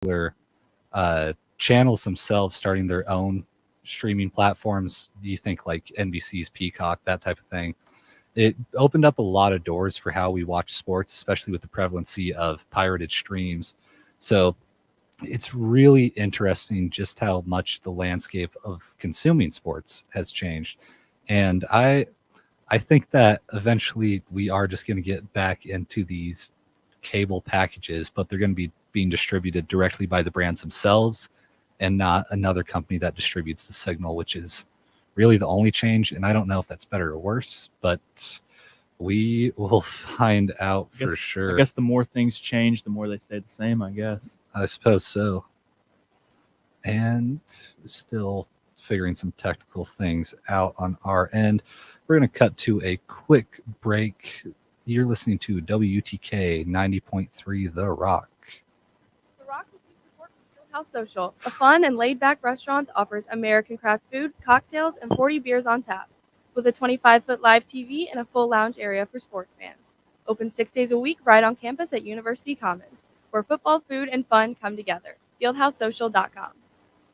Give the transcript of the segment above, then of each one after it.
particular channels themselves starting their own streaming platforms. You think like NBC's Peacock, that type of thing. It opened up a lot of doors for how we watch sports, especially with the prevalency of pirated streams. So it's really interesting just how much the landscape of consuming sports has changed. And I think that eventually we are just going to get back into these cable packages, but they're going to be being distributed directly by the brands themselves and not another company that distributes the signal, which is really the only change. And I don't know if that's better or worse, but we will find out for sure. I guess the more things change, the more they stay the same, I guess. I suppose so. And still figuring some technical things out on our end. We're going to cut to a quick break. You're listening to WTK 90.3 The Rock. The Rock receives support from Fieldhouse Social, a fun and laid-back restaurant that offers American craft food, cocktails, and 40 beers on tap, with a 25-foot live TV and a full lounge area for sports fans. Open 6 days a week right on campus at University Commons, where football, food, and fun come together. FieldhouseSocial.com.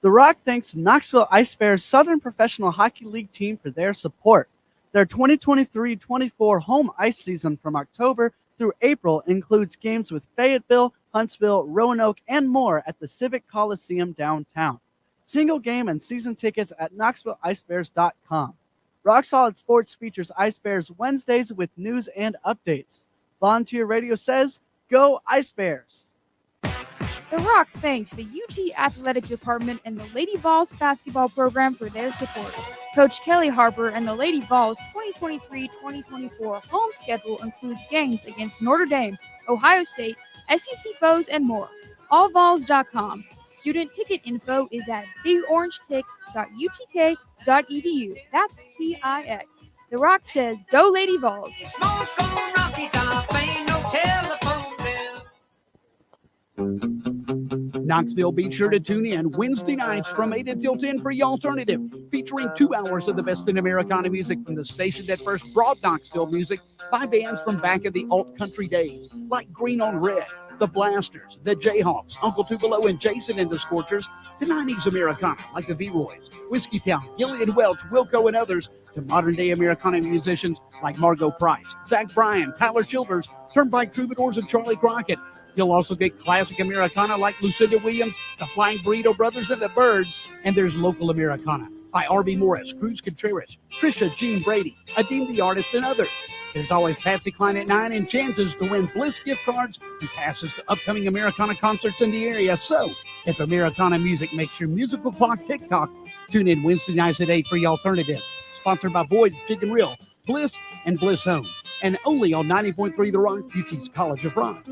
The Rock thanks Knoxville Ice Bears Southern Professional Hockey League team for their support. Their 2023-24 home ice season from October through April includes games with Fayetteville, Huntsville, Roanoke, and more at the Civic Coliseum downtown. Single game and season tickets at KnoxvilleIceBears.com. Rock Solid Sports features Ice Bears Wednesdays with news and updates. Volunteer Radio says, go Ice Bears! The Rock thanks the UT Athletic Department and the Lady Vols basketball program for their support. Coach Kelly Harper and the Lady Vols 2023-2024 home schedule includes games against Notre Dame, Ohio State, SEC foes, and more. AllVols.com. Student ticket info is at bigorangetics.utk.edu. That's TIX. The Rock says, go Lady Vols! Knoxville, be sure to tune in Wednesday nights from 8 until 10 for The Alternative, featuring 2 hours of the best in Americana music from the station that first brought Knoxville music by bands from back in the alt country days, like Green on Red, the Blasters, the Jayhawks, Uncle Tupelo and Jason and the Scorchers, to 90s Americana like the V-Roys, Whiskey Town, Gillian Welch, Wilco, and others, to modern-day Americana musicians like Margot Price, Zach Bryan, Tyler Childers, Turnpike Troubadours, and Charlie Crockett. You'll also get classic Americana like Lucinda Williams, the Flying Burrito Brothers, and the Byrds. And there's local Americana by R.B. Morris, Cruz Contreras, Trisha Jean Brady, Adeem the Artist, and others. There's always Patsy Cline at 9 and chances to win Bliss gift cards and passes to upcoming Americana concerts in the area. So, if Americana music makes your musical clock tick-tock, tune in Wednesday nights at 8 for The Alternative. Sponsored by Boyd's Chicken Grill, Bliss, and Bliss Home. And only on 90.3 The Rock, UT's College of Rock.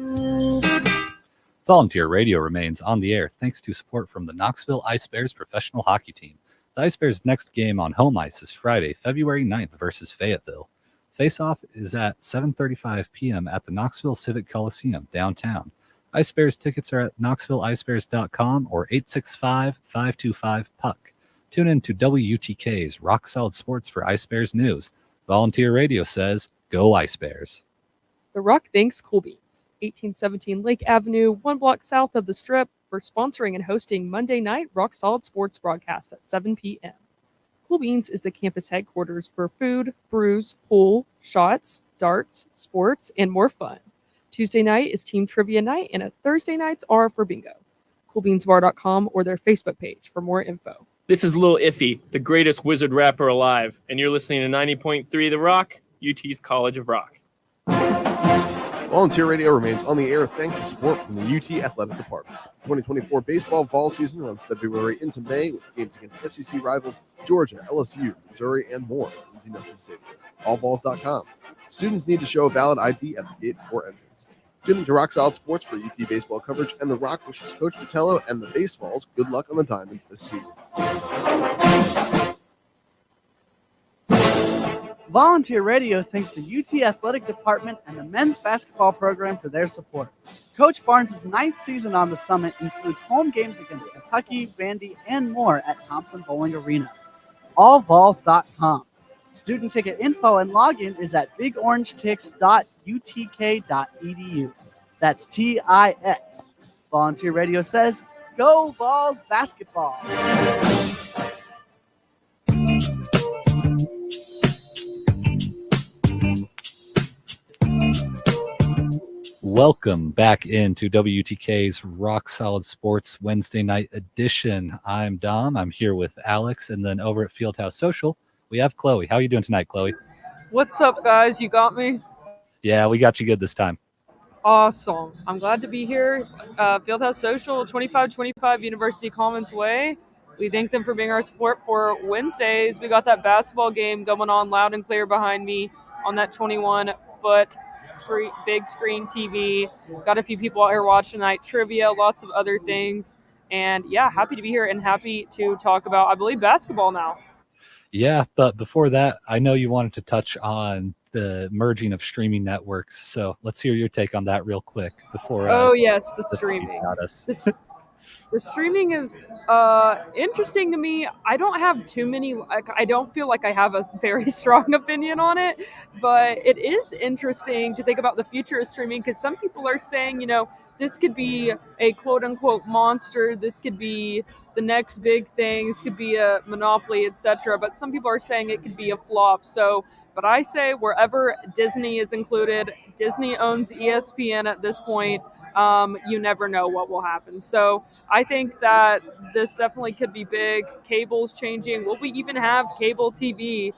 Volunteer Radio remains on the air thanks to support from the Knoxville Ice Bears professional hockey team. The Ice Bears' next game on home ice is Friday, February 9th versus Fayetteville. Face-off is at 7:35 p.m. at the Knoxville Civic Coliseum downtown. Ice Bears tickets are at KnoxvilleIceBears.com or 865-525-PUCK. Tune in to WUTK's Rock Solid Sports for Ice Bears news. Volunteer Radio says, go Ice Bears. The Rock thanks Cool Beans, 1817 Lake Avenue, 1 block south of the Strip, for sponsoring and hosting Monday night Rock Solid Sports broadcast at 7 p.m. Cool Beans is the campus headquarters for food, brews, pool, shots, darts, sports, and more fun. Tuesday night is team trivia night, and Thursday nights are for bingo. CoolBeansBar.com or their Facebook page for more info. This is Lil Iffy, the greatest wizard rapper alive, and you're listening to 90.3 The Rock, UT's College of Rock. Volunteer Radio remains on the air thanks to support from the UT Athletic Department. 2024 baseball fall season runs February into May with games against SEC rivals Georgia, LSU, Missouri, and more at Lindsey Nelson Stadium. AllVols.com. Students need to show a valid ID at the gate or entrance. Tune in to Rock Solid Sports for UT baseball coverage, and The Rock wishes Coach Vitello and the Base Vols good luck on the diamond this season. Volunteer Radio thanks the UT Athletic Department and the men's basketball program for their support. Coach Barnes' 9th season on the Summit includes home games against Kentucky, Vandy, and more at Thompson Bowling Arena. AllVols.com. Student ticket info and login is at bigorangetics.utk.edu. That's TIX. Volunteer Radio says, go Vols basketball. Welcome back into WTK's Rock Solid Sports Wednesday night edition. I'm Dom. I'm here with Alex, and then over at Fieldhouse Social, we have Chloe. How are you doing tonight, Chloe? What's up, guys? You got me? Yeah, we got you good this time. Awesome. I'm glad to be here. Fieldhouse Social, 2525 University Commons Way. We thank them for being our support for Wednesdays. We got that basketball game going on loud and clear behind me on that 21-foot big screen TV. Got a few people out here watching tonight, trivia, lots of other things. And yeah, happy to be here and happy to talk about, I believe, basketball now. Yeah, but before that, I know you wanted to touch on the merging of streaming networks. So let's hear your take on that real quick before. Yes, the the streaming. got us. The streaming is interesting to me. I don't have too many, I don't feel like I have a very strong opinion on it, but it is interesting to think about the future of streaming because some people are saying, this could be a quote unquote monster. This could be the next big thing. This could be a monopoly, etc. But some people are saying it could be a flop. But I say wherever Disney is included, Disney owns ESPN at this point. You never know what will happen. So I think that this definitely could be big. Cable's changing. Will we even have cable TV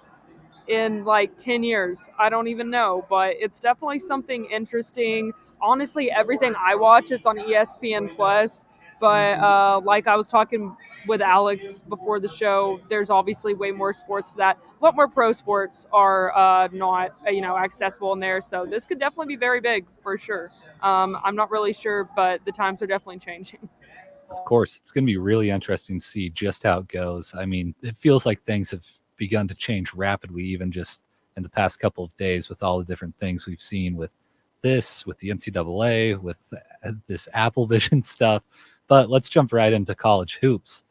in like 10 years? I don't even know, but it's definitely something interesting. Honestly, everything I watch is on ESPN Plus. But like I was talking with Alex before the show, there's obviously way more sports to that. A lot more pro sports are not, accessible in there. So this could definitely be very big for sure. I'm not really sure, but the times are definitely changing. Of course, it's going to be really interesting to see just how it goes. I mean, it feels like things have begun to change rapidly, even just in the past couple of days with all the different things we've seen with this, with the NCAA, with this Apple Vision stuff. But let's jump right into college hoops.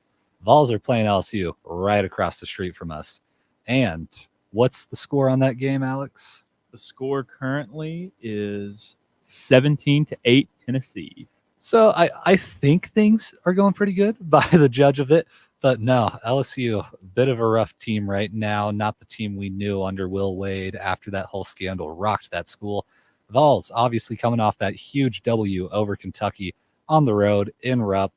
Vols are playing LSU right across the street from us. And what's the score on that game, Alex? The score currently is 17-8 Tennessee. So I think things are going pretty good by the judge of it. But no, LSU, a bit of a rough team right now. Not the team we knew under Will Wade after that whole scandal rocked that school. Vols obviously coming off that huge W over Kentucky on the road in Rupp,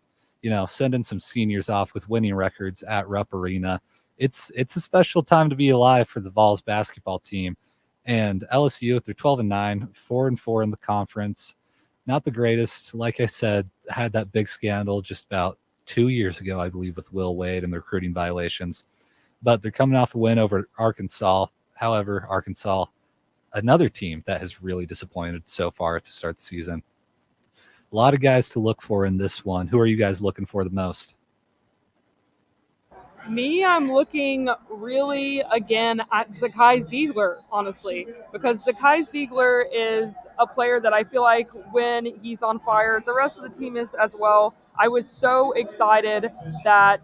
sending some seniors off with winning records at Rupp Arena. It's a special time to be alive for the Vols basketball team. And LSU, they're 12-9, 4-4 in the conference. Not the greatest. Like I said, had that big scandal just about 2 years ago, I believe, with Will Wade and the recruiting violations. But they're coming off a win over Arkansas. However, Arkansas, another team that has really disappointed so far to start the season. A lot of guys to look for in this one. Who are you guys looking for the most? Me, I'm looking really again at Zakai Ziegler, honestly, because Zakai Ziegler is a player that I feel like when he's on fire, the rest of the team is as well. I was so excited that,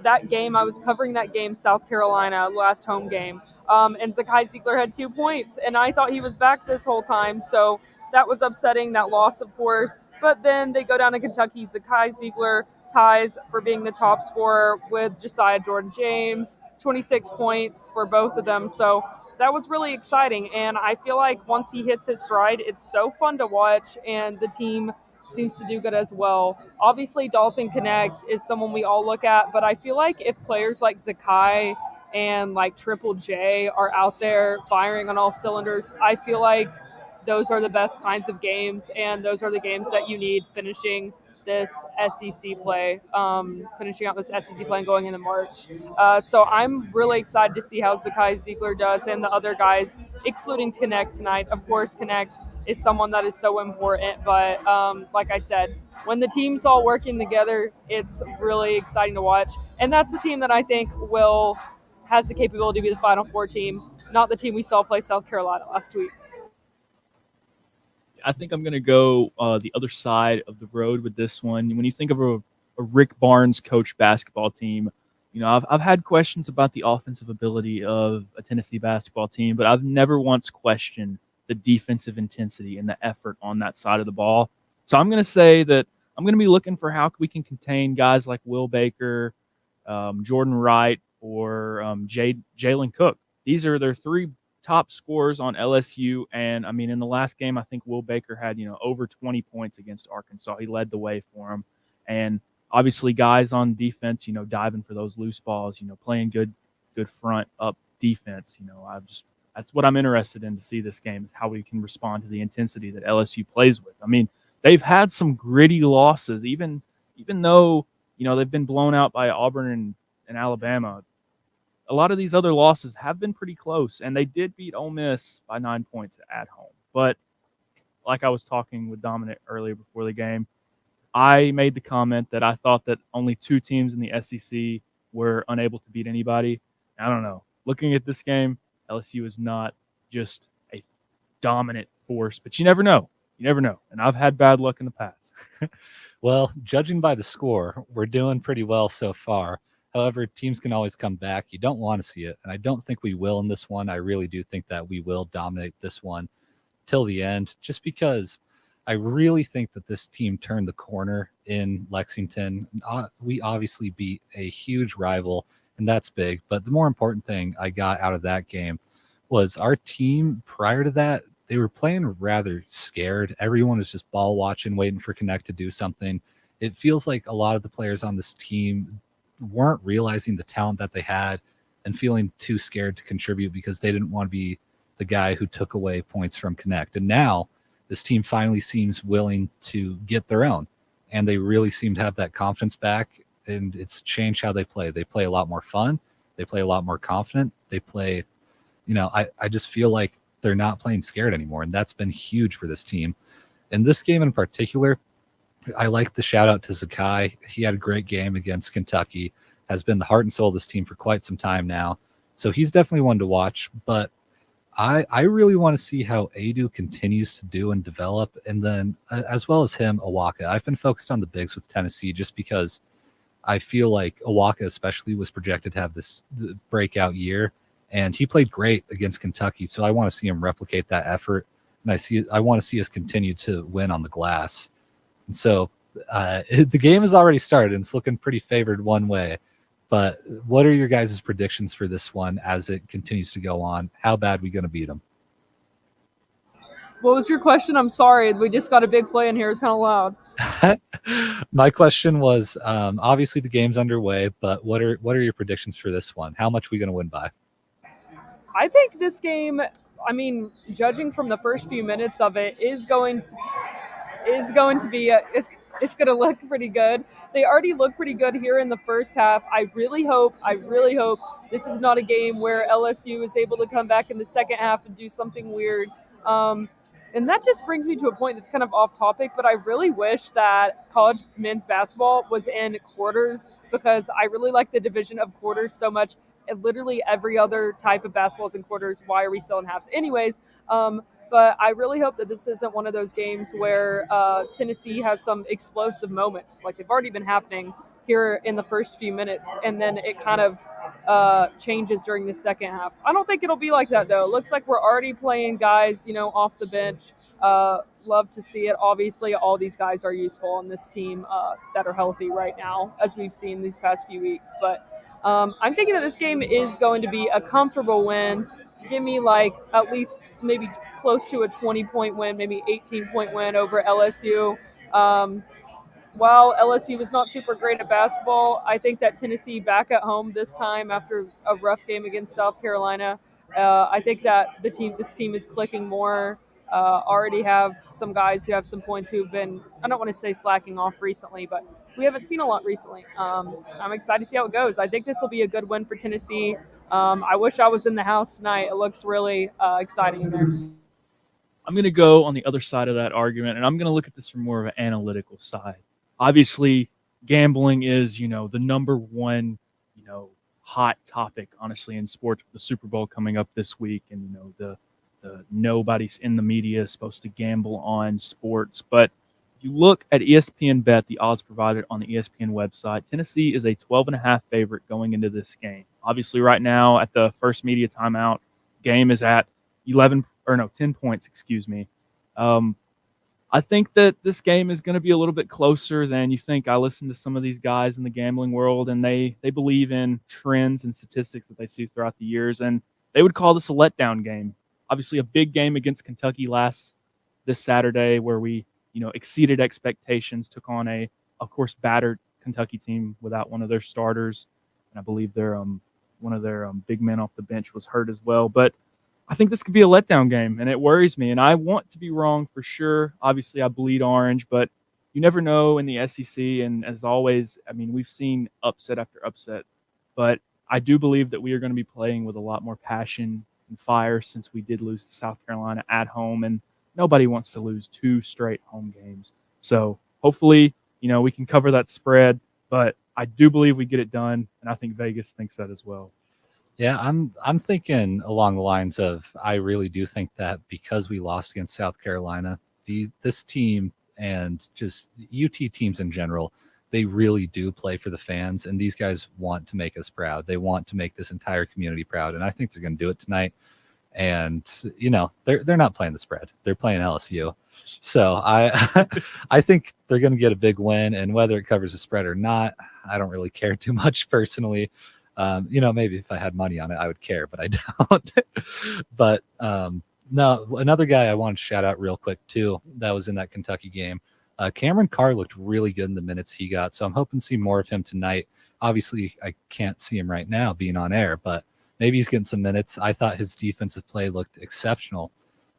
that game, I was covering that game, South Carolina, last home game, and Zakai Ziegler had 2 points, and I thought he was back this whole time, so that was upsetting, that loss, of course. But then they go down to Kentucky. Zakai Ziegler ties for being the top scorer with Josiah Jordan-James, 26 points for both of them. So that was really exciting. And I feel like once he hits his stride, it's so fun to watch, and the team seems to do good as well. Obviously, Dalton Connect is someone we all look at, but I feel like if players like Zakai and like Triple J are out there firing on all cylinders, I feel like those are the best kinds of games, and those are the games that you need finishing this SEC play, finishing out this SEC play and going into March. So I'm really excited to see how Zakai Ziegler does and the other guys, excluding Connect tonight. Of course, Connect is someone that is so important, but like I said, when the team's all working together, it's really exciting to watch. And that's the team that I think has the capability to be the Final Four team, not the team we saw play South Carolina last week. I think I'm going to go the other side of the road with this one. When you think of a Rick Barnes coach basketball team, I've had questions about the offensive ability of a Tennessee basketball team, but I've never once questioned the defensive intensity and the effort on that side of the ball. So I'm going to say that I'm going to be looking for how we can contain guys like Will Baker, Jordan Wright, or Jalen Cook. These are their three top scorers on LSU. And I mean, in the last game, I think Will Baker had, over 20 points against Arkansas. He led the way for them. And obviously guys on defense, diving for those loose balls, playing good front up defense. That's what I'm interested in to see this game, is how we can respond to the intensity that LSU plays with. I mean, they've had some gritty losses, even though, they've been blown out by Auburn and Alabama. A lot of these other losses have been pretty close, and they did beat Ole Miss by 9 points at home. But like I was talking with Dominic earlier before the game, I made the comment that I thought that only 2 teams in the SEC were unable to beat anybody. I don't know. Looking at this game, LSU is not just a dominant force, but you never know. You never know. And I've had bad luck in the past. Well, judging by the score, we're doing pretty well so far. However, teams can always come back. You don't want to see it, and I don't think we will in this one. I really do think that we will dominate this one till the end, just because I really think that this team turned the corner in Lexington. We obviously beat a huge rival, and that's big. But the more important thing I got out of that game was our team prior to that, they were playing rather scared. Everyone was just ball watching, waiting for Connect to do something. It feels like a lot of the players on this team weren't realizing the talent that they had and feeling too scared to contribute because they didn't want to be the guy who took away points from Connect. And now this team finally seems willing to get their own, and they really seem to have that confidence back, and it's changed how they play. They play a lot more fun. They play a lot more confident. They play, I just feel like they're not playing scared anymore, and that's been huge for this team. In this game in particular, I like the shout out to Zakai. He had a great game against Kentucky, has been the heart and soul of this team for quite some time now. So he's definitely one to watch, but I really want to see how Adu continues to do and develop, and then as well as him, Awaka. I've been focused on the bigs with Tennessee just because I feel like Awaka especially was projected to have this breakout year, and he played great against Kentucky. So I want to see him replicate that effort, and I want to see us continue to win on the glass. And so the game has already started, and it's looking pretty favored one way. But what are your guys' predictions for this one as it continues to go on? How bad are we going to beat them? What was your question? I'm sorry. We just got a big play in here. It's kind of loud. My question was, obviously the game's underway, but what are your predictions for this one? How much are we going to win by? I think this game, judging from the first few minutes of it, is going to be it's going to look pretty good. They already look pretty good here in the first half. I really hope this is not a game where LSU is able to come back in the second half and do something weird. And that just brings me to a point that's kind of off topic, but I really wish that college men's basketball was in quarters, because I really like the division of quarters so much. And literally every other type of basketball is in quarters. Why are we still in halves? Anyways, but I really hope that this isn't one of those games where Tennessee has some explosive moments. Like they've already been happening here in the first few minutes, and then it kind of changes during the second half. I don't think it'll be like that, though. It looks like we're already playing guys, off the bench. Love to see it. Obviously, all these guys are useful on this team that are healthy right now, as we've seen these past few weeks. But I'm thinking that this game is going to be a comfortable win. Give me at least maybe close to a 20-point win, maybe 18-point win over LSU. While LSU was not super great at basketball, I think that Tennessee back at home this time after a rough game against South Carolina, I think that this team is clicking more. Already have some guys who have some points who've been, I don't want to say slacking off recently, but we haven't seen a lot recently. I'm excited to see how it goes. I think this will be a good win for Tennessee. I wish I was in the house tonight. It looks really exciting in there. I'm going to go on the other side of that argument, and I'm going to look at this from more of an analytical side. Obviously, gambling is, the number one, hot topic, honestly, in sports, with the Super Bowl coming up this week, and, the nobody's in the media is supposed to gamble on sports. But if you look at ESPN Bet, the odds provided on the ESPN website, Tennessee is a 12.5 favorite going into this game. Obviously, right now at the first media timeout, game is at 10 points, excuse me. I think that this game is going to be a little bit closer than you think. I listen to some of these guys in the gambling world, and they believe in trends and statistics that they see throughout the years, and they would call this a letdown game. Obviously, a big game against Kentucky this Saturday, where we exceeded expectations, took on a of course battered Kentucky team without one of their starters, and I believe their one of their big men off the bench was hurt as well. But I think this could be a letdown game, and it worries me. And I want to be wrong for sure. Obviously, I bleed orange, but you never know in the SEC. And as always, I mean, we've seen upset after upset, but I do believe that we are going to be playing with a lot more passion and fire since we did lose to South Carolina at home, and nobody wants to lose 2 straight home games. So hopefully, we can cover that spread, but I do believe we get it done, and I think Vegas thinks that as well. Yeah, I'm thinking along the lines of I really do think that because we lost against South Carolina, this team and just UT teams in general, they really do play for the fans, and these guys want to make us proud. They want to make this entire community proud, and I think they're going to do it tonight. And they're not playing the spread; they're playing LSU. So I think they're going to get a big win, and whether it covers the spread or not, I don't really care too much personally. Maybe if I had money on it, I would care, but I don't. But no, another guy I wanted to shout out real quick too, that was in that Kentucky game. Cameron Carr looked really good in the minutes he got, so I'm hoping to see more of him tonight. Obviously, I can't see him right now being on air, but maybe he's getting some minutes. I thought his defensive play looked exceptional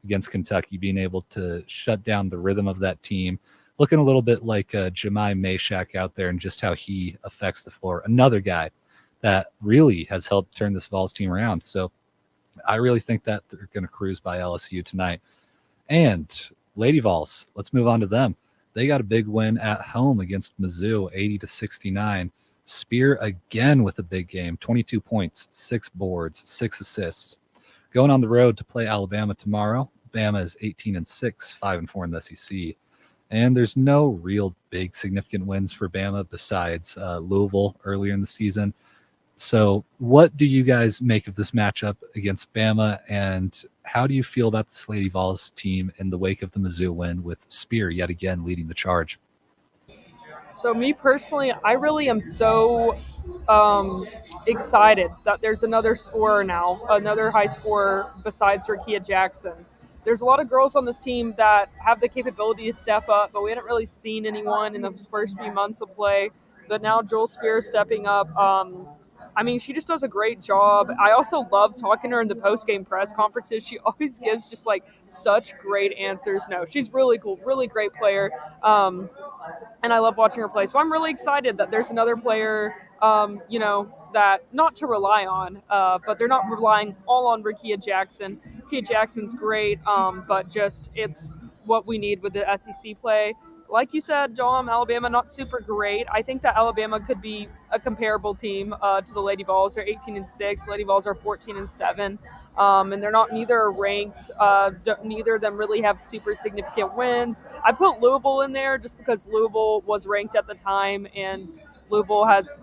against Kentucky, being able to shut down the rhythm of that team, looking a little bit like Jemai Meshack out there and just how he affects the floor. Another guy that really has helped turn this Vols team around. So I really think that they're going to cruise by LSU tonight. And Lady Vols, let's move on to them. They got a big win at home against Mizzou, 80-69. Spear again with a big game, 22 points, 6 boards, 6 assists. Going on the road to play Alabama tomorrow. Bama is 18-6, 5-4 in the SEC. And there's no real big significant wins for Bama besides Louisville earlier in the season. So what do you guys make of this matchup against Bama, and how do you feel about this Lady Vols team in the wake of the Mizzou win with Spear yet again leading the charge? So me personally, I really am so excited that there's another scorer now, another high scorer besides Rakia Jackson. There's a lot of girls on this team that have the capability to step up, but we hadn't really seen anyone in the first few months of play. But now Joel Spear stepping up. She just does a great job. I also love talking to her in the post-game press conferences. She always gives just like such great answers. No, she's really cool, really great player. And I love watching her play. So I'm really excited that there's another player, that not to rely on, but they're not relying all on Rakia Jackson. Rakia Jackson's great, but just it's what we need with the SEC play. Like you said, Dom, Alabama not super great. I think that Alabama could be a comparable team to the Lady Vols. They're 18-6. Lady Vols are 14-7. And they're neither ranked. Neither of them really have super significant wins. I put Louisville in there just because Louisville was ranked at the time, and Louisville has,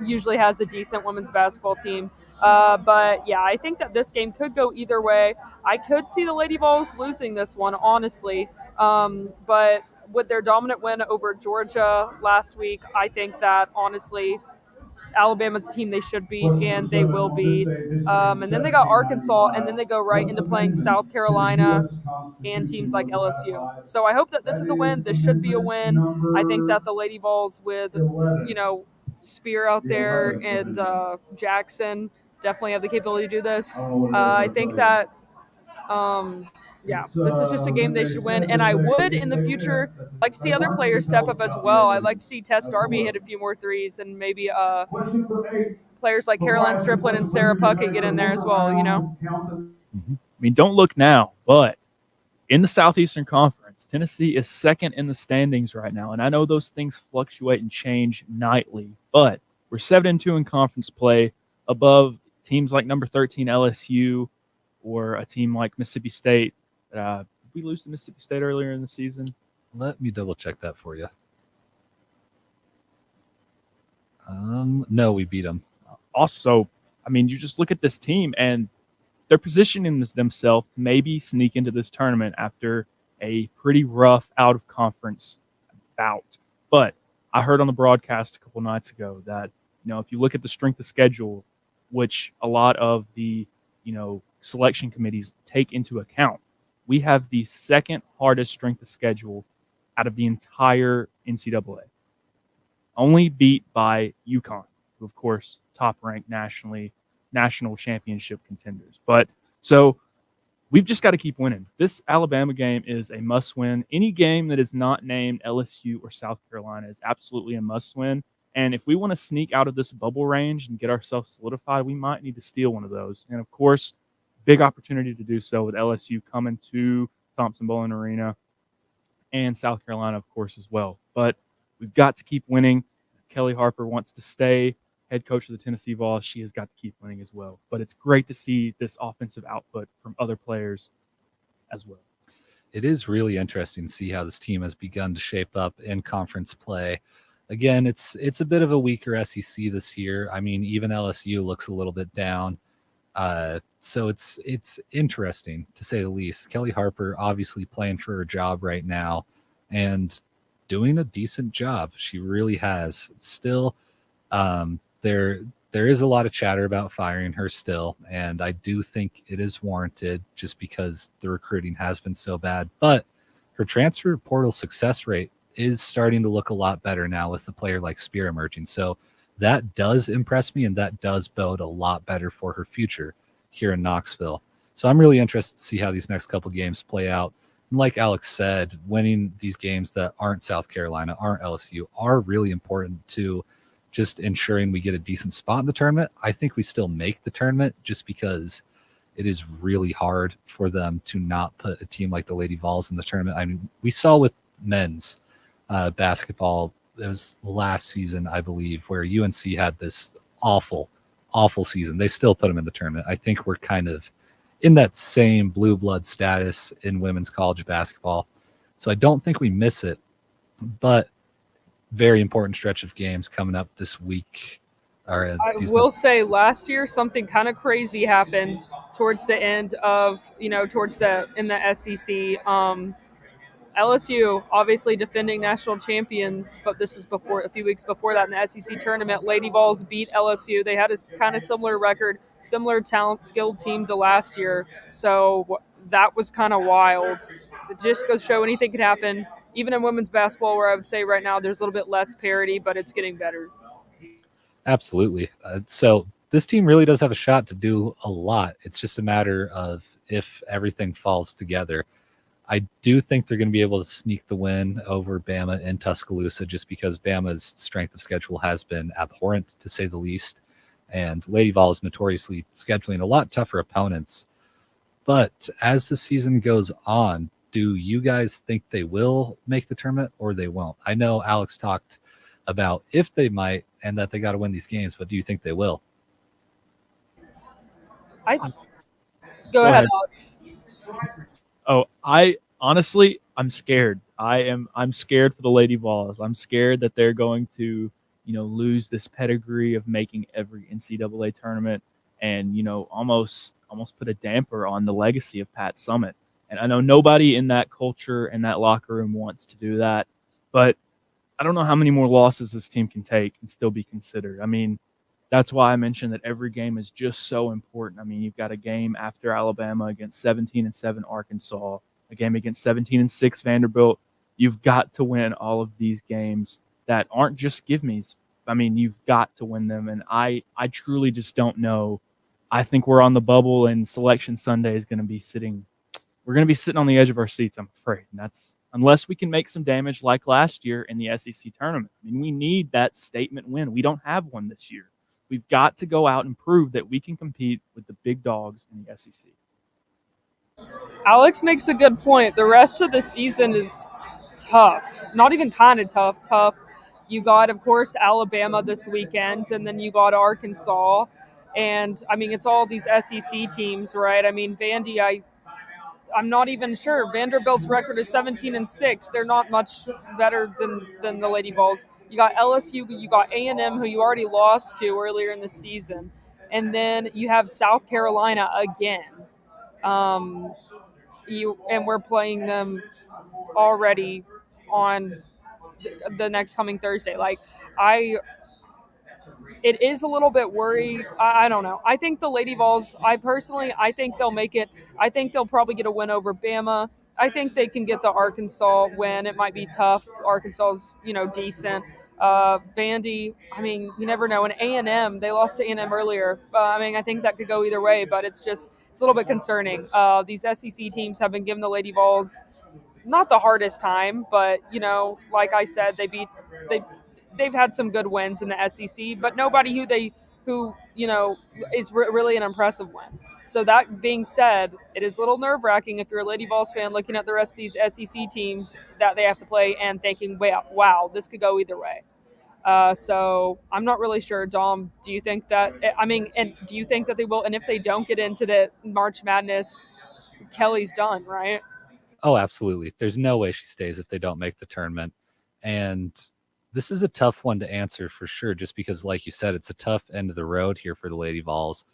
usually has a decent women's basketball team. But yeah, I think that this game could go either way. I could see the Lady Vols losing this one, honestly. But with their dominant win over Georgia last week, I think that honestly Alabama's team they should beat, and they will beat. And then they got Arkansas, and then they go right into playing South Carolina and teams like LSU. So I hope that this is a win. This should be a win. I think that the Lady Vols with, Spear out there and Jackson definitely have the capability to do this. I think that this is just a game they should win. And I would, in the future, like to see other players step up as well. I'd like to see Tess Darby hit a few more threes, and maybe players like Caroline Strickland and Sarah Puckett get in there as well, Don't look now, but in the Southeastern Conference, Tennessee is second in the standings right now. And I know those things fluctuate and change nightly, but we're 7-2 in conference play, above teams like number 13 LSU, or a team like Mississippi State. Did we lose to Mississippi State earlier in the season? Let me double check that for you. No, we beat them. Also, you just look at this team, and they're positioning themselves to maybe sneak into this tournament after a pretty rough out of conference bout. But I heard on the broadcast a couple nights ago that, if you look at the strength of schedule, which a lot of the, selection committees take into account, we have the second hardest strength of schedule out of the entire NCAA, only beat by UConn, who of course top ranked national championship contenders. But so we've just got to keep winning. This Alabama game is a must win. Any game that is not named LSU or South Carolina is absolutely a must win. And if we want to sneak out of this bubble range and get ourselves solidified, we might need to steal one of those. And of course, big opportunity to do so with LSU coming to Thompson-Boling Arena and South Carolina, of course, as well. But we've got to keep winning. If Kelly Harper wants to stay head coach of the Tennessee Vols, she has got to keep winning as well. But it's great to see this offensive output from other players as well. It is really interesting to see how this team has begun to shape up in conference play. Again, it's a bit of a weaker SEC this year. I mean, even LSU looks a little bit down. So it's interesting to say the least. Kelly Harper obviously playing for her job right now and doing a decent job. She really has. Still, there is a lot of chatter about firing her still, and I do think it is warranted just because the recruiting has been so bad. But her transfer portal success rate is starting to look a lot better now with a player like Spear emerging. So that does impress me, and that does bode a lot better for her future here in Knoxville. So I'm really interested to see how these next couple games play out. And like Alex said, winning these games that aren't South Carolina, aren't LSU, are really important to just ensuring we get a decent spot in the tournament. I think we still make the tournament just because it is really hard for them to not put a team like the Lady Vols in the tournament. I mean, we saw with men's basketball, it was last season, I believe, where UNC had this awful season. They still put them in the tournament. I think we're kind of in that same blue blood status in women's college basketball. So I don't think we miss it, but very important stretch of games coming up this week. I will say last year something kind of crazy happened towards the end of, in the SEC. LSU, obviously defending national champions, but this was a few weeks before that in the SEC tournament. Lady Vols beat LSU. They had a kind of similar record, similar talent, skilled team to last year. So that was kind of wild. It just goes to show anything can happen, even in women's basketball, where I would say right now there's a little bit less parity, but it's getting better. Absolutely. So this team really does have a shot to do a lot. It's just a matter of if everything falls together. I do think they're going to be able to sneak the win over Bama in Tuscaloosa just because Bama's strength of schedule has been abhorrent, to say the least. And Lady Vol is notoriously scheduling a lot tougher opponents. But as the season goes on, do you guys think they will make the tournament or they won't? I know Alex talked about if they might and that they got to win these games, but do you think they will? Go ahead, Alex. Oh, I'm scared. I'm scared for the Lady Vols. I'm scared that they're going to, lose this pedigree of making every NCAA tournament and, almost put a damper on the legacy of Pat Summitt. And I know nobody in that culture and that locker room wants to do that, but I don't know how many more losses this team can take and still be considered. I mean, that's why I mentioned that every game is just so important. I mean, you've got a game after Alabama against 17-7 Arkansas, a game against 17-6 Vanderbilt. You've got to win all of these games that aren't just give-me's. I mean, you've got to win them, and I truly just don't know. I think we're on the bubble, and Selection Sunday is going to be sitting. We're going to be sitting on the edge of our seats, I'm afraid. And that's unless we can make some damage like last year in the SEC tournament. I mean, we need that statement win. We don't have one this year. We've got to go out and prove that we can compete with the big dogs in the SEC. Alex makes a good point. The rest of the season is tough. Not even kind of tough. You got, of course, Alabama this weekend, and then you got Arkansas. And, I mean, it's all these SEC teams, right? I mean, Vandy, I'm not even sure. Vanderbilt's record is 17-6. They're not much better than the Lady Vols. You got LSU, you got A&M, who you already lost to earlier in the season, and then you have South Carolina again. we're playing them already on the next coming Thursday. Like I it is a little bit worried. I don't know. I think the Lady Vols, I think they'll make it. I think they'll probably get a win over Bama. I think they can get the Arkansas win. It might be tough. Arkansas's, decent. Vandy, I mean, you never know. And A&M, they lost to A&M earlier. I mean, I think that could go either way, but it's a little bit concerning. These SEC teams have been giving the Lady Vols not the hardest time, but like I said, they they've had some good wins in the SEC, but nobody who is really an impressive win. So that being said, it is a little nerve wracking if you're a Lady Vols fan looking at the rest of these SEC teams that they have to play and thinking, wow, this could go either way. So I'm not really sure. Dom, do you think that? I mean, and do you think that they will? And if they don't get into the March Madness, Kelly's done, right? Oh, absolutely. There's no way she stays if they don't make the tournament. And this is a tough one to answer for sure, just because, like you said, it's a tough end of the road here for the Lady Vols.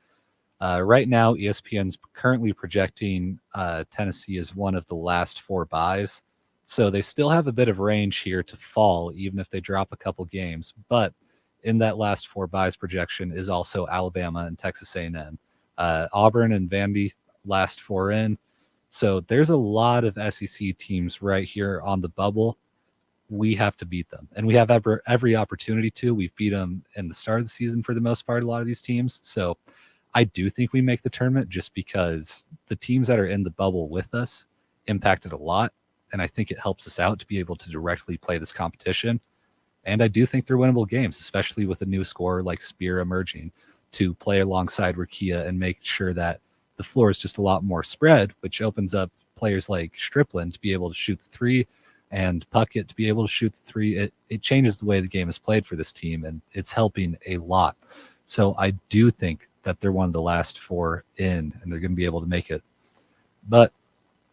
Right now, ESPN's currently projecting Tennessee as one of the last 4 byes. So they still have a bit of range here to fall, even if they drop a couple games. But in that last 4 byes projection is also Alabama and Texas A&M. Auburn and Vandy last 4 in. So there's a lot of SEC teams right here on the bubble. We have to beat them, and we have every opportunity to. We've beat them in the start of the season for the most part, a lot of these teams. So I do think we make the tournament just because the teams that are in the bubble with us impacted a lot, and I think it helps us out to be able to directly play this competition. And I do think they're winnable games, especially with a new scorer like Spear emerging to play alongside Rakia and make sure that the floor is just a lot more spread, which opens up players like Strickland to be able to shoot the 3 and Puckett to be able to shoot the 3. It changes the way the game is played for this team, and it's helping a lot. So I do think that they're one of the last 4 in, and they're going to be able to make it. But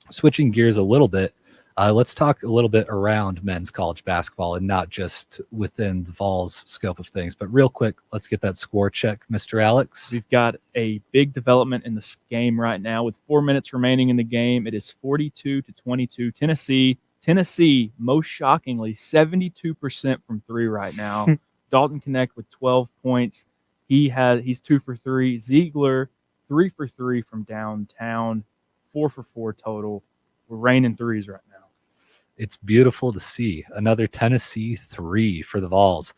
switching gears a little bit, let's talk a little bit around men's college basketball and not just within the Vols scope of things. But real quick, let's get that score check, Mr. Alex. We've got a big development in this game right now with 4 minutes remaining in the game. It is 42-22. Tennessee, most shockingly, 72% from 3 right now. Dalton Connect with 12 points. He's 2 for 3. Ziegler, 3 for 3 from downtown, 4 for 4 total. We're raining threes right now. It's beautiful to see another Tennessee 3 for the Vols.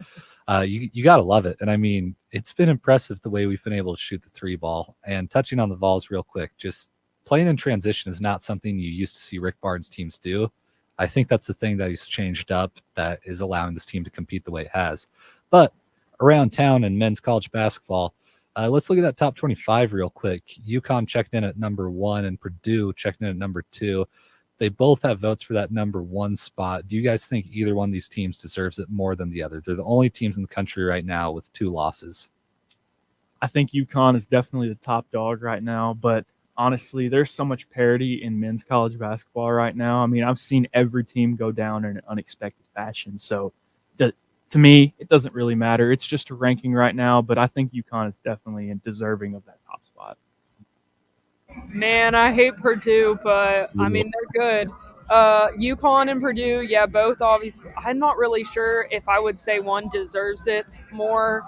You got to love it. And I mean, it's been impressive the way we've been able to shoot the 3 ball. And touching on the Vols real quick, just playing in transition is not something you used to see Rick Barnes teams do. I think that's the thing that he's changed up that is allowing this team to compete the way it has. But around town in men's college basketball, let's look at that top 25 real quick. UConn checking in at number 1 and Purdue checking in at number 2. They both have votes for that number 1 spot. Do you guys think either one of these teams deserves it more than the other? They're the only teams in the country right now with 2 losses. I think UConn is definitely the top dog right now, but honestly, there's so much parity in men's college basketball right now. I mean, I've seen every team go down in an unexpected fashion. So to me, it doesn't really matter. It's just a ranking right now, but I think UConn is definitely deserving of that top spot. Man, I hate Purdue, but I mean they're good. UConn and Purdue, yeah, both obviously. I'm not really sure if I would say one deserves it more.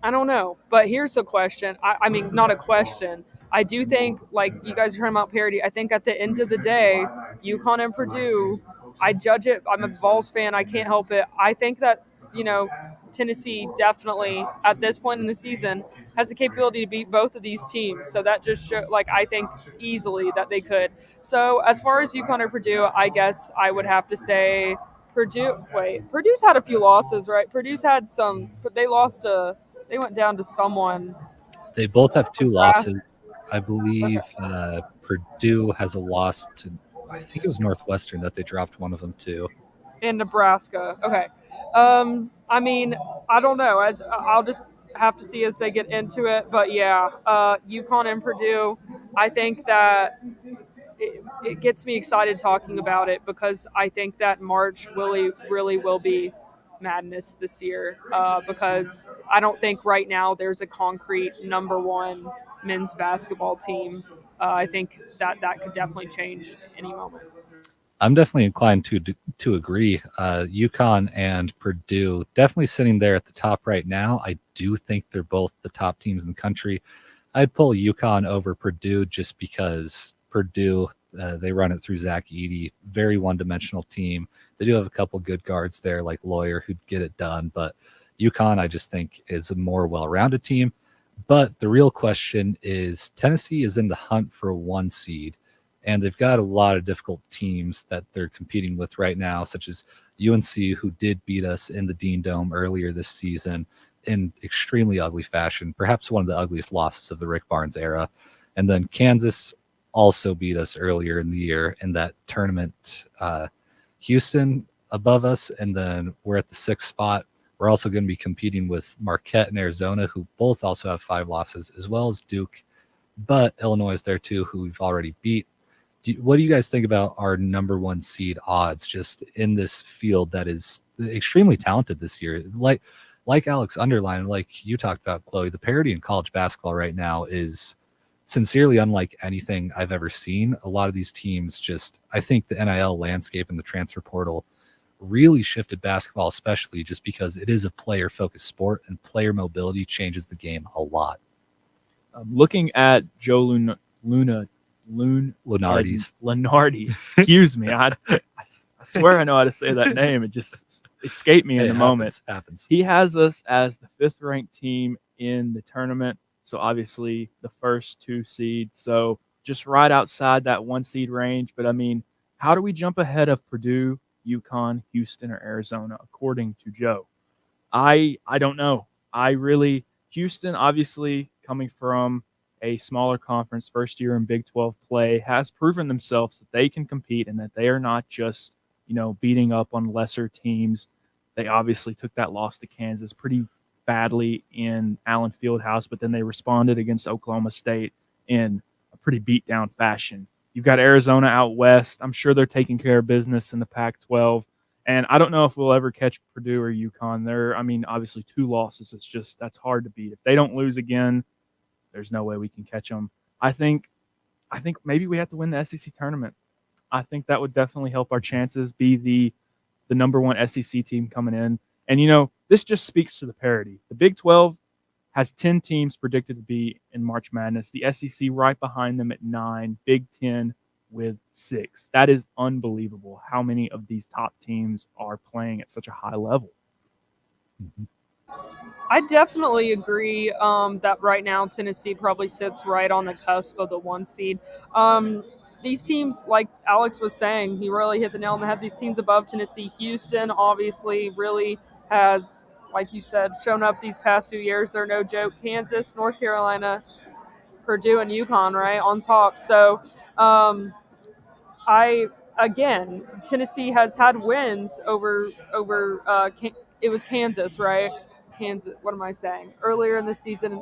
I don't know, but here's a question. I mean, not a question. I do think, like you guys are talking about parity. I think at the end of the day, UConn and Purdue, I judge it. I'm a Vols fan. I can't help it. I think that Tennessee definitely at this point in the season has the capability to beat both of these teams. So that just shows, I think easily that they could. So as far as UConn or Purdue, I guess I would have to say Purdue. Wait, Purdue's had a few losses, right? Purdue's had some, but they went down to someone. They both have 2 losses. I believe Purdue has a loss to, I think it was Northwestern that they dropped one of them to. In Nebraska. Okay. I mean, I don't know. I'll just have to see as they get into it. But yeah, UConn and Purdue, I think that it gets me excited talking about it because I think that March really will be madness this year because I don't think right now there's a concrete number 1 men's basketball team I think that could definitely change any moment. I'm definitely inclined to agree. UConn and Purdue definitely sitting there at the top right now. I do think they're both the top teams in the country. I'd pull UConn over Purdue just because Purdue, they run it through Zach Edey, very one-dimensional team. They do have a couple good guards there like Lawyer who'd get it done, but UConn I just think is a more well-rounded team. But the real question is Tennessee is in the hunt for a 1 seed, and they've got a lot of difficult teams that they're competing with right now, such as UNC, who did beat us in the Dean Dome earlier this season in extremely ugly fashion, perhaps one of the ugliest losses of the Rick Barnes era. And then Kansas also beat us earlier in the year in that tournament. Houston above us, and then we're at the 6th spot. We're also going to be competing with Marquette and Arizona, who both also have 5 losses, as well as Duke. But Illinois is there too, who we've already beat. What do you guys think about our number 1 seed odds just in this field that is extremely talented this year? Like Alex underlined, like you talked about, Chloe, the parity in college basketball right now is sincerely unlike anything I've ever seen. A lot of these teams just, I think the NIL landscape and the transfer portal really shifted basketball, especially just because it is a player-focused sport and player mobility changes the game a lot. Looking at Joe Lunardi's, excuse me. I swear I know how to say that name. It just escaped me in the moment. Happens. He has us as the 5th ranked team in the tournament. So obviously the first 2 seeds. So just right outside that 1 seed range. But I mean, how do we jump ahead of Purdue, UConn, Houston, or Arizona, according to Joe? I don't know. Houston, obviously coming from a smaller conference, first year in Big 12 play, has proven themselves that they can compete and that they are not just, beating up on lesser teams. They obviously took that loss to Kansas pretty badly in Allen Fieldhouse, but then they responded against Oklahoma State in a pretty beat down fashion. You've got Arizona out west. I'm sure they're taking care of business in the Pac-12. And I don't know if we'll ever catch Purdue or UConn. Obviously 2 losses. That's hard to beat. If they don't lose again, there's no way we can catch them. I think maybe we have to win the SEC tournament. I think that would definitely help our chances be the number 1 SEC team coming in. And, this just speaks to the parity. The Big 12 has 10 teams predicted to be in March Madness. The SEC right behind them at 9, Big 10 with 6. That is unbelievable how many of these top teams are playing at such a high level. Mm-hmm. I definitely agree that right now Tennessee probably sits right on the cusp of the 1 seed. These teams, like Alex was saying, he really hit the nail on the head. These teams above Tennessee, Houston obviously really has, like you said, shown up these past few years. They're no joke. Kansas, North Carolina, Purdue, and UConn, right, on top. So Tennessee has had wins over it was Kansas, right? Kansas. What am I saying? Earlier in the season,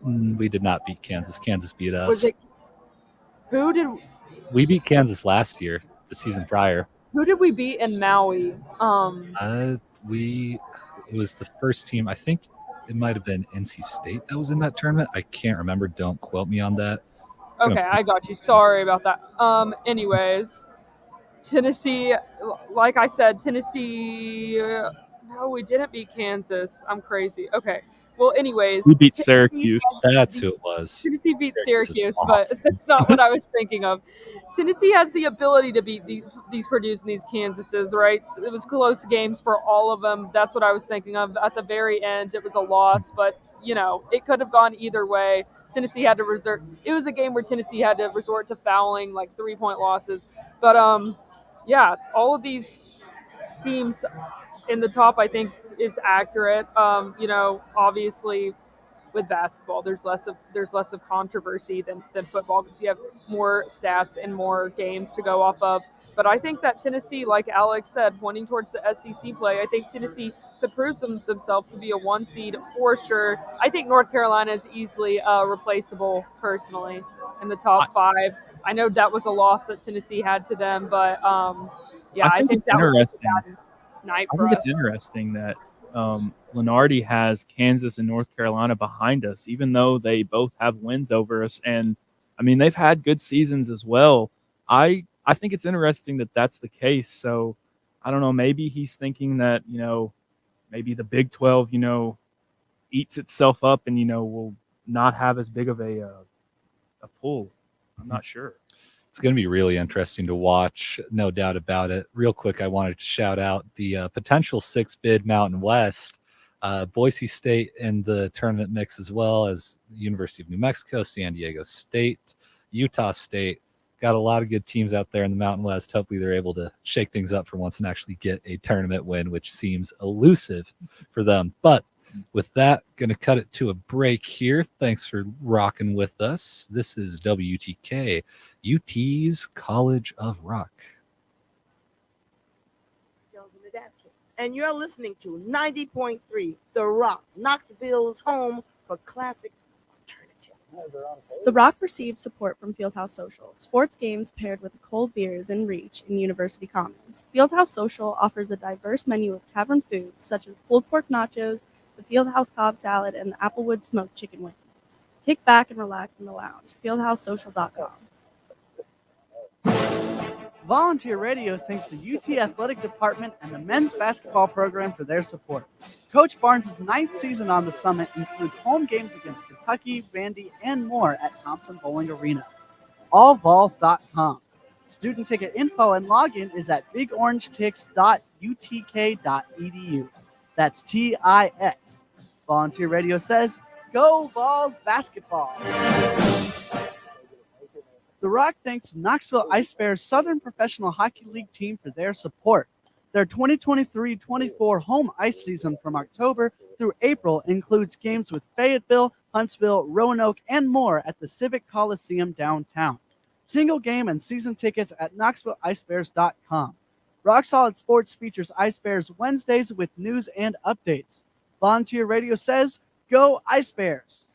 We did not beat Kansas. Kansas beat us. was it? Who did We beat Kansas last year, the season prior. Who did we beat in Maui? It was the first team. I think it might have been NC State that was in that tournament. I can't remember. Don't quote me on that. Okay, I got you. Sorry about that. Anyways, Tennessee, like I said, Tennessee. No, we didn't beat Kansas. I'm crazy. Okay. Well, anyways, We beat Syracuse. That's who it was. Tennessee beat Syracuse, but that's not what I was thinking of. Tennessee has the ability to beat these Purdue's and these Kansases, right? It was close games for all of them. That's what I was thinking of. At the very end, it was a loss, but it could have gone either way. Tennessee had to resort. It was a game where Tennessee had to resort to fouling, like 3-point losses. But yeah, all of these teams in the top, I think, is accurate. Obviously, with basketball, there's less of controversy than football because you have more stats and more games to go off of. But I think that Tennessee, like Alex said, pointing towards the SEC play, I think Tennessee could prove themselves to be a 1 seed for sure. I think North Carolina is easily replaceable personally in the top 5. I know that was a loss that Tennessee had to them, but I think that was just a bad night for us. It's interesting that Lunardi has Kansas and North Carolina behind us, even though they both have wins over us. And I mean, they've had good seasons as well. I think it's interesting that that's the case. So I don't know. Maybe he's thinking that maybe the Big 12 eats itself up and will not have as big of a pull. I'm not sure. It's going to be really interesting to watch, no doubt about it. Real quick, I wanted to shout out the potential 6-bid Mountain West. Boise State in the tournament mix, as well as University of New Mexico, San Diego State, Utah State. Got a lot of good teams out there in the Mountain West. Hopefully they're able to shake things up for once and actually get a tournament win, which seems elusive for them. But with that, going to cut it to a break here. Thanks for rocking with us. This is WTK, UT's College of Rock. And you're listening to 90.3 The Rock, Knoxville's home for classic alternatives. The Rock received support from Fieldhouse Social, sports games paired with cold beers in reach in University Commons. Fieldhouse Social offers a diverse menu of tavern foods such as pulled pork nachos, the Fieldhouse Cobb salad, and the Applewood smoked chicken wings. Kick back and relax in the lounge. FieldhouseSocial.com. Volunteer Radio thanks the UT Athletic Department and the men's basketball program for their support. Coach Barnes' 9th season on the Summit includes home games against Kentucky, Vandy, and more at Thompson Bowling Arena. AllVols.com. Student ticket info and login is at bigorangetics.utk.edu. That's TIX. Volunteer Radio says, Go Vols basketball. The Rock thanks Knoxville Ice Bears Southern Professional Hockey League team for their support. Their 2023-24 home ice season from October through April includes games with Fayetteville, Huntsville, Roanoke, and more at the Civic Coliseum downtown. Single game and season tickets at KnoxvilleIceBears.com. Rock Solid Sports features Ice Bears Wednesdays with news and updates. Volunteer Radio says, Go Ice Bears!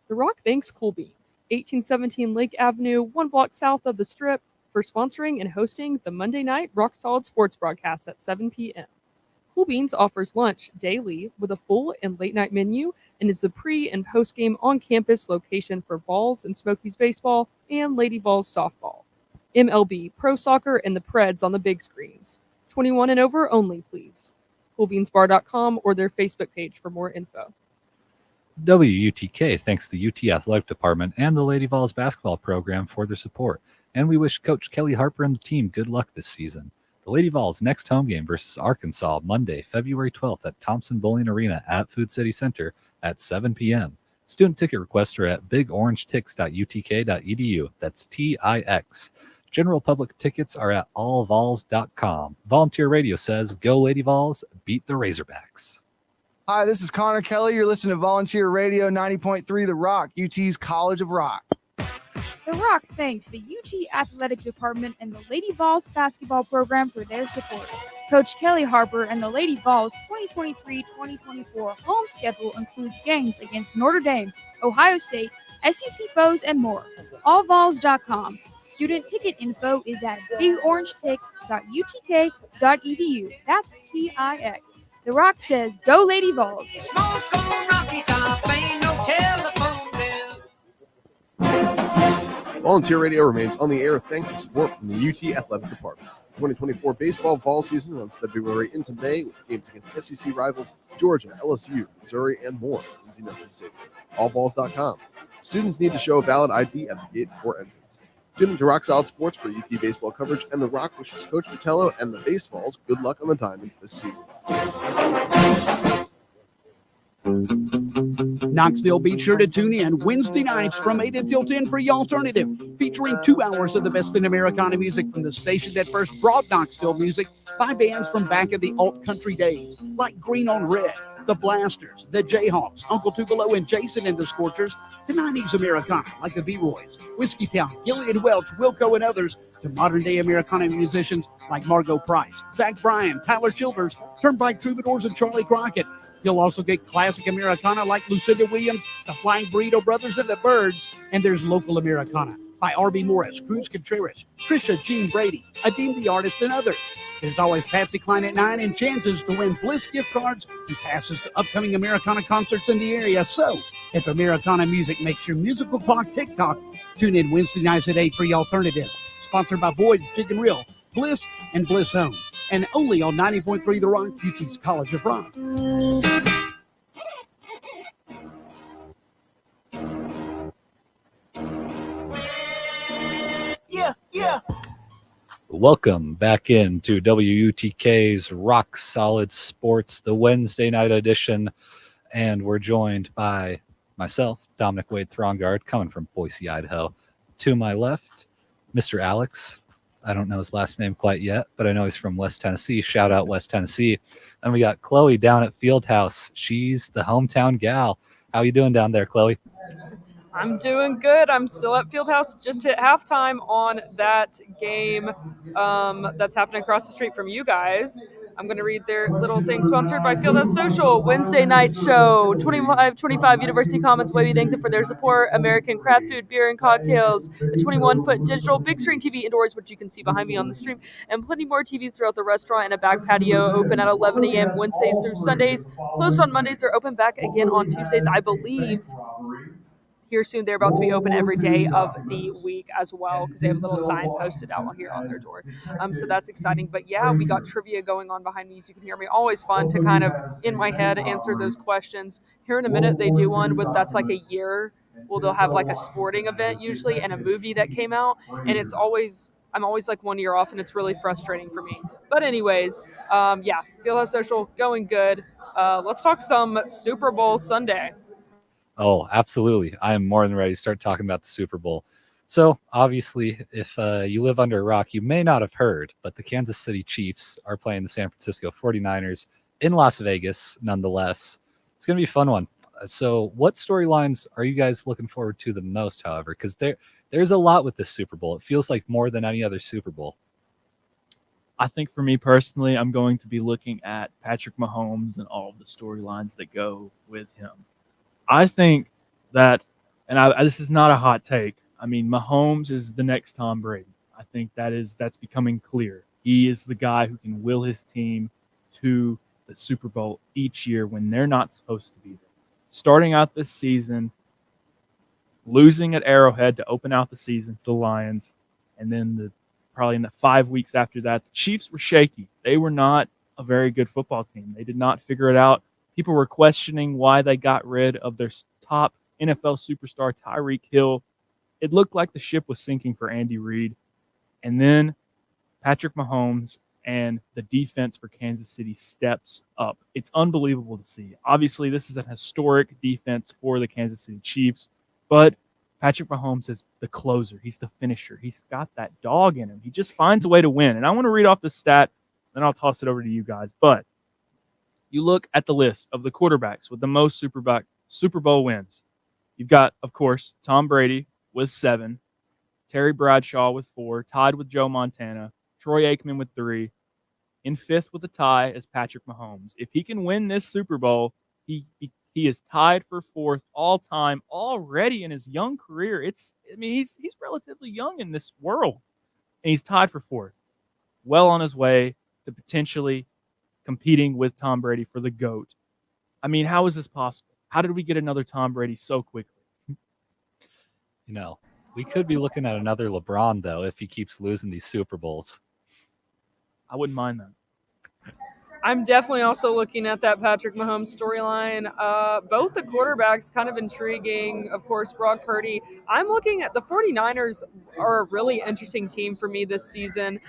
The Rock thanks Cool Beans, 1817 Lake Avenue, 1 block south of the Strip, for sponsoring and hosting the Monday night Rock Solid Sports broadcast at 7 p.m. Cool Beans offers lunch daily with a full and late night menu and is the pre- and post-game on-campus location for Vols and Smokies baseball and Lady Vols softball, MLB, Pro Soccer, and the Preds on the big screens. 21 and over only, please. CoolBeansBar.com or their Facebook page for more info. WUTK thanks the UT Athletic Department and the Lady Vols basketball program for their support, and we wish Coach Kelly Harper and the team good luck this season. The Lady Vols' next home game versus Arkansas Monday, February 12th at Thompson Bowling Arena at Food City Center at 7 p.m. Student ticket requests are at bigorangetics.utk.edu. That's TIX. General public tickets are at allvols.com. Volunteer Radio says, Go Lady Vols, beat the Razorbacks. Hi, this is Connor Kelly. You're listening to Volunteer Radio 90.3 The Rock, UT's College of Rock. The Rock thanks the UT Athletic Department and the Lady Vols basketball program for their support. Coach Kelly Harper and the Lady Vols 2023-2024 home schedule includes games against Notre Dame, Ohio State, SEC foes, and more. Allvols.com. Student ticket info is at bigorangetics.utk.edu. That's TIX. The Rock says, Go Lady Vols. Volunteer Radio remains on the air thanks to support from the UT Athletic Department. 2024 baseball fall season runs February into May with games against SEC rivals Georgia, LSU, Missouri, and more at Lindsey Nelson Stadium. Allballs.com. Students need to show a valid ID at the gate before entrance. Tune into Rock Solid Sports for UT baseball coverage, and The Rock wishes Coach Vitello and the Baseballs good luck on the diamond this season. Knoxville, be sure to tune in Wednesday nights from 8 until 10 for The Alternative, featuring 2 hours of the best in Americana music from the station that first brought Knoxville music by bands from back in the alt country days, like Green on Red, the Blasters, the Jayhawks, Uncle Tupelo and Jason and the Scorchers, to 90s Americana like the B-Roys, Whiskey Town, Gillian Welch, Wilco, and others, to modern-day Americana musicians like Margot Price, Zach Bryan, Tyler Childers, Turnpike Troubadours, and Charlie Crockett. You'll also get classic Americana like Lucinda Williams, the Flying Burrito Brothers, and the Byrds. And there's local Americana by R.B. Morris, Cruz Contreras, Trisha Jean Brady, Adeem the Artist, and others. There's always Patsy Cline at 9 and chances to win Bliss gift cards and passes to upcoming Americana concerts in the area. So, if Americana music makes your musical clock tick-tock, tune in Wednesday nights at 8 for The Alternative. Sponsored by Boyd's Chicken Grill, Bliss, and Bliss Home. And only on 90.3 The Rock, UT's College of Rock. Yeah. Welcome back into WUTK's Rock Solid Sports, the Wednesday night edition. And we're joined by myself, Dominic Wade Throngard, coming from Boise, Idaho. To my left, Mr. Alex. I don't know his last name quite yet, but I know he's from West Tennessee. Shout out West Tennessee. And we got Chloe down at Fieldhouse. She's the hometown gal. How you doing down there, Chloe? I'm doing good. I'm still at Fieldhouse. Just hit halftime on that game that's happening across the street from you guys. I'm going to read their little thing sponsored by Fieldhouse Social. Wednesday night show, 25 University Commons. Way we thank them for their support. American craft food, beer, and cocktails. A 21-foot digital big screen TV indoors, which you can see behind me on the stream. And plenty more TVs throughout the restaurant and a back patio. Open at 11 a.m. Wednesdays through Sundays. Closed on Mondays. They're open back again on Tuesdays, I believe. Here soon, they're about to be open every day of the week as well because they have a little sign posted out here on their door. So that's exciting. But yeah, we got trivia going on behind me, as you can hear me. Always fun to kind of in my head answer those questions. Here in a minute, they do one with that's like a year. Well, they'll have like a sporting event usually and a movie that came out, and I'm always like 1 year off, and it's really frustrating for me. But anyways, yeah, Fieldhouse Social going good. Let's talk some Super Bowl Sunday. Oh, absolutely. I am more than ready to start talking about the Super Bowl. So, obviously, if you live under a rock, you may not have heard, but the Kansas City Chiefs are playing the San Francisco 49ers in Las Vegas, nonetheless. It's going to be a fun one. So, what storylines are you guys looking forward to the most, however? Because there's a lot with this Super Bowl. It feels like more than any other Super Bowl. I think for me personally, I'm going to be looking at Patrick Mahomes and all of the storylines that go with him. I think that, and this is not a hot take. I mean, Mahomes is the next Tom Brady. I think that's becoming clear. He is the guy who can will his team to the Super Bowl each year when they're not supposed to be there. Starting out this season, losing at Arrowhead to open out the season for the Lions, and then probably in the 5 weeks after that, the Chiefs were shaky. They were not a very good football team. They did not figure it out. People were questioning why they got rid of their top NFL superstar, Tyreek Hill. It looked like the ship was sinking for Andy Reid. And then Patrick Mahomes and the defense for Kansas City steps up. It's unbelievable to see. Obviously, this is a historic defense for the Kansas City Chiefs, but Patrick Mahomes is the closer. He's the finisher. He's got that dog in him. He just finds a way to win. And I want to read off the stat, then I'll toss it over to you guys. But you look at the list of the quarterbacks with the most Super Bowl wins. You've got, of course, Tom Brady with 7, Terry Bradshaw with 4, tied with Joe Montana, Troy Aikman with 3. In 5th with a tie is Patrick Mahomes. If he can win this Super Bowl, he is tied for 4th all time already in his young career. He's relatively young in this world, and he's tied for 4th. Well on his way to potentially competing with Tom Brady for the GOAT. I mean, how is this possible? How did we get another Tom Brady so quickly? We could be looking at another LeBron, though, if he keeps losing these Super Bowls. I wouldn't mind that. I'm definitely also looking at that Patrick Mahomes storyline. Both the quarterbacks kind of intriguing. Of course, Brock Purdy. I'm looking at the 49ers are a really interesting team for me this season,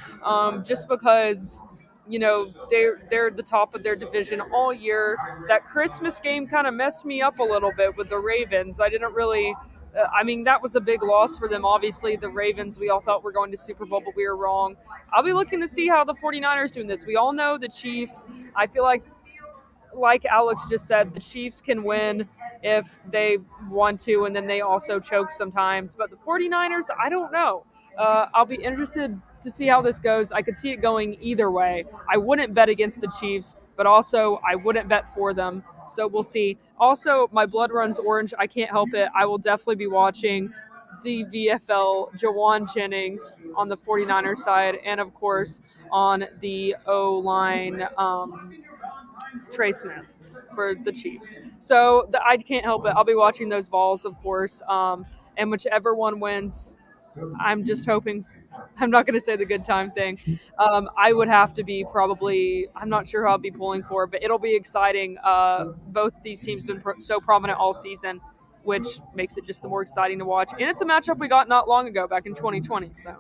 just because they're the top of their division all year. That Christmas game kind of messed me up a little bit with the Ravens. I didn't really that was a big loss for them. Obviously, the Ravens, we all thought were going to Super Bowl, but we were wrong. I'll be looking to see how the 49ers doing this. We all know the Chiefs. I feel like Alex just said, the Chiefs can win if they want to, and then they also choke sometimes. But the 49ers, I don't know. I'll be interested to see how this goes. I could see it going either way. I wouldn't bet against the Chiefs, but also I wouldn't bet for them. So we'll see. Also, my blood runs orange. I can't help it. I will definitely be watching the VFL, Jawan Jennings on the 49ers side, and of course on the O-line, Trey Smith for the Chiefs. So I can't help it. I'll be watching those Vols, of course, and whichever one wins, I'm just hoping. I'm not going to say the good time thing. I would have to be probably. I'm not sure who I'll be pulling for, but it'll be exciting. Both these teams been so prominent all season, which makes it just the more exciting to watch. And it's a matchup we got not long ago, back in 2020. So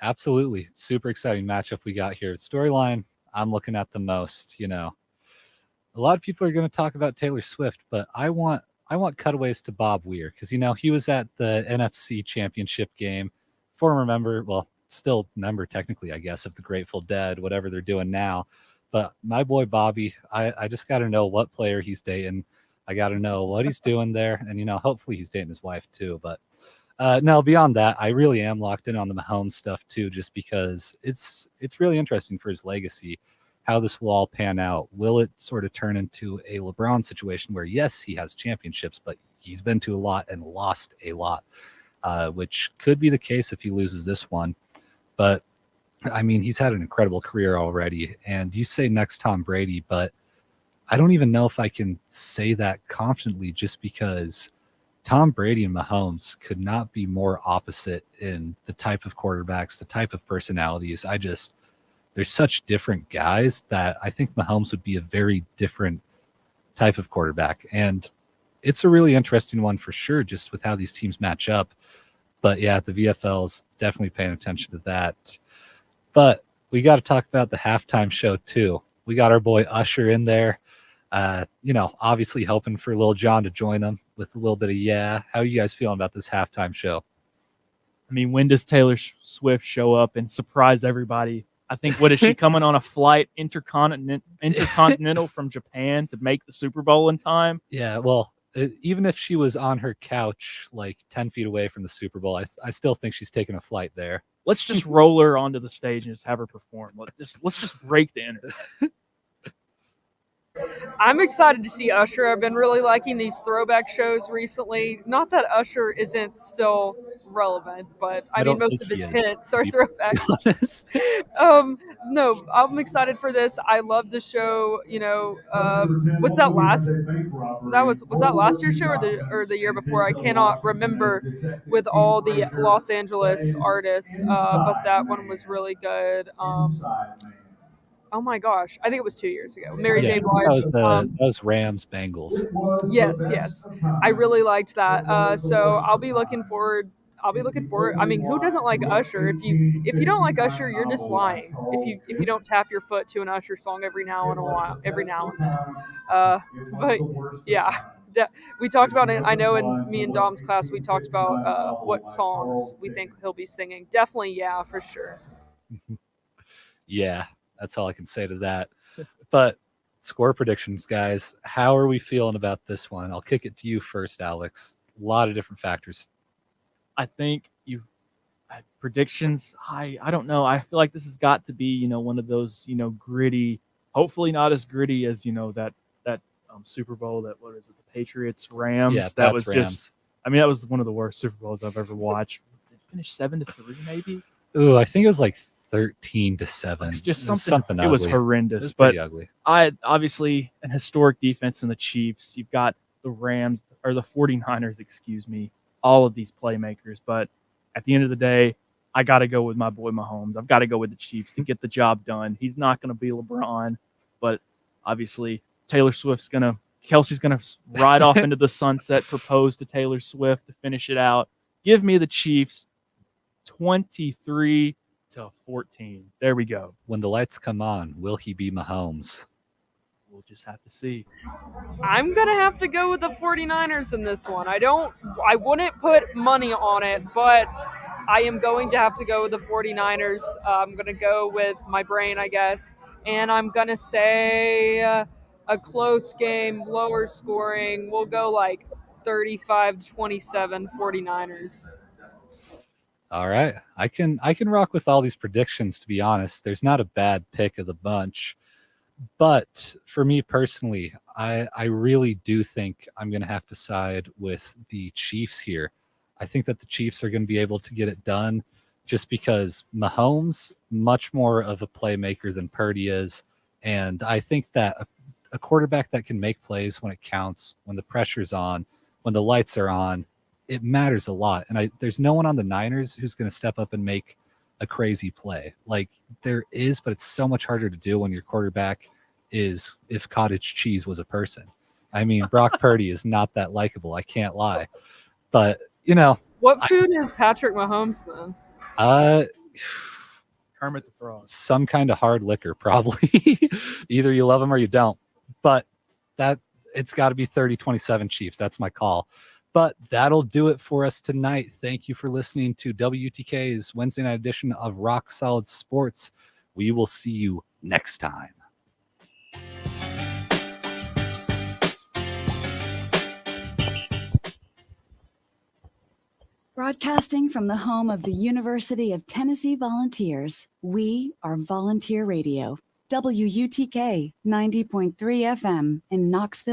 Absolutely. Super exciting matchup we got here. Storyline, I'm looking at the most, A lot of people are going to talk about Taylor Swift, but I want cutaways to Bob Weir because he was at the NFC Championship game, former member, well, still member technically, I guess, of the Grateful Dead, whatever they're doing now. But my boy Bobby, I just got to know what player he's dating. I got to know what he's doing there, and hopefully he's dating his wife too. But no, beyond that, I really am locked in on the Mahomes stuff too, just because it's really interesting for his legacy, how this will all pan out. Will it sort of turn into a LeBron situation where, yes, he has championships, but he's been to a lot and lost a lot, which could be the case if he loses this one. But I mean, he's had an incredible career already, and you say next Tom Brady, but I don't even know if I can say that confidently, just because Tom Brady and Mahomes could not be more opposite in the type of quarterbacks, the type of personalities. They're such different guys that I think Mahomes would be a very different type of quarterback. And it's a really interesting one for sure, just with how these teams match up. But yeah, the VFL's definitely paying attention to that. But we got to talk about the halftime show too. We got our boy Usher in there, obviously hoping for Lil Jon to join them with a little bit of yeah. How are you guys feeling about this halftime show? I mean, when does Taylor Swift show up and surprise everybody? I think, what is she coming on a flight intercontinental from Japan to make the Super Bowl in time? Yeah, well, even if she was on her couch like 10 feet away from the Super Bowl, I still think she's taking a flight there. Let's just roll her onto the stage and just have her perform. Let's just break the internet. I'm excited to see Usher. I've been really liking these throwback shows recently. Not that Usher isn't still relevant, but I mean, most of his hits are throwbacks. No, I'm excited for this. I love the show. Was that last year's show or the year before? I cannot remember with all the Los Angeles artists, but that one was really good. Oh my gosh, I think it was 2 years ago. Mary J. Blige. That was Rams Bengals. Yes. I really liked that. So I'll be looking forward. I mean, who doesn't like Usher? If you don't like Usher, you're just lying. If you don't tap your foot to an Usher song every now and then. But yeah, we talked about it. I know in me and Dom's class we talked about what songs we think he'll be singing. Definitely, yeah, for sure. Yeah, that's all I can say to that. But score predictions, guys. How are we feeling about this one? I'll kick it to you first, Alex. A lot of different factors. I think predictions. I don't know. I feel like this has got to be one of those gritty. Hopefully not as gritty as that Super Bowl. What is it? The Patriots Rams. Yeah, that was Rams. Just. I mean, that was one of the worst Super Bowls I've ever watched. Did it finish 7-3 maybe? Ooh, I think it was like 13-7. It's just something ugly. It was horrendous. It was pretty but ugly. I obviously an historic defense in the Chiefs. You've got the Rams or the 49ers, excuse me. All of these playmakers, but at the end of the day, I got to go with my boy Mahomes. I've got to go with the Chiefs to get the job done. He's not going to be LeBron, but obviously Kelsey's going to ride off into the sunset, propose to Taylor Swift to finish it out. Give me the Chiefs 23-14. There we go. When the lights come on, will he be Mahomes? We'll just have to see. I'm going to have to go with the 49ers in this one. I wouldn't put money on it, but I am going to have to go with the 49ers. I'm going to go with my brain, I guess. And I'm going to say a close game, lower scoring. We'll go like 35-27 49ers. All right. I can rock with all these predictions, to be honest. There's not a bad pick of the bunch. But for me personally, I really do think I'm going to have to side with the Chiefs here. I think that the Chiefs are going to be able to get it done just because Mahomes, much more of a playmaker than Purdy is. And I think that a quarterback that can make plays when it counts, when the pressure's on, when the lights are on, it matters a lot. And there's no one on the Niners who's going to step up and make a crazy play. Like there is, but it's so much harder to do when your quarterback is if cottage cheese was a person. I mean, Brock Purdy is not that likable. I can't lie. But, you know, What food is Patrick Mahomes then? Kermit the Frog. Some kind of hard liquor, probably. Either you love him or you don't. But it's got to be 30-27 Chiefs. That's my call. But that'll do it for us tonight. Thank you for listening to WTK's Wednesday night edition of Rock Solid Sports. We will see you next time. Broadcasting from the home of the University of Tennessee Volunteers, we are Volunteer Radio. WUTK 90.3 FM in Knoxville.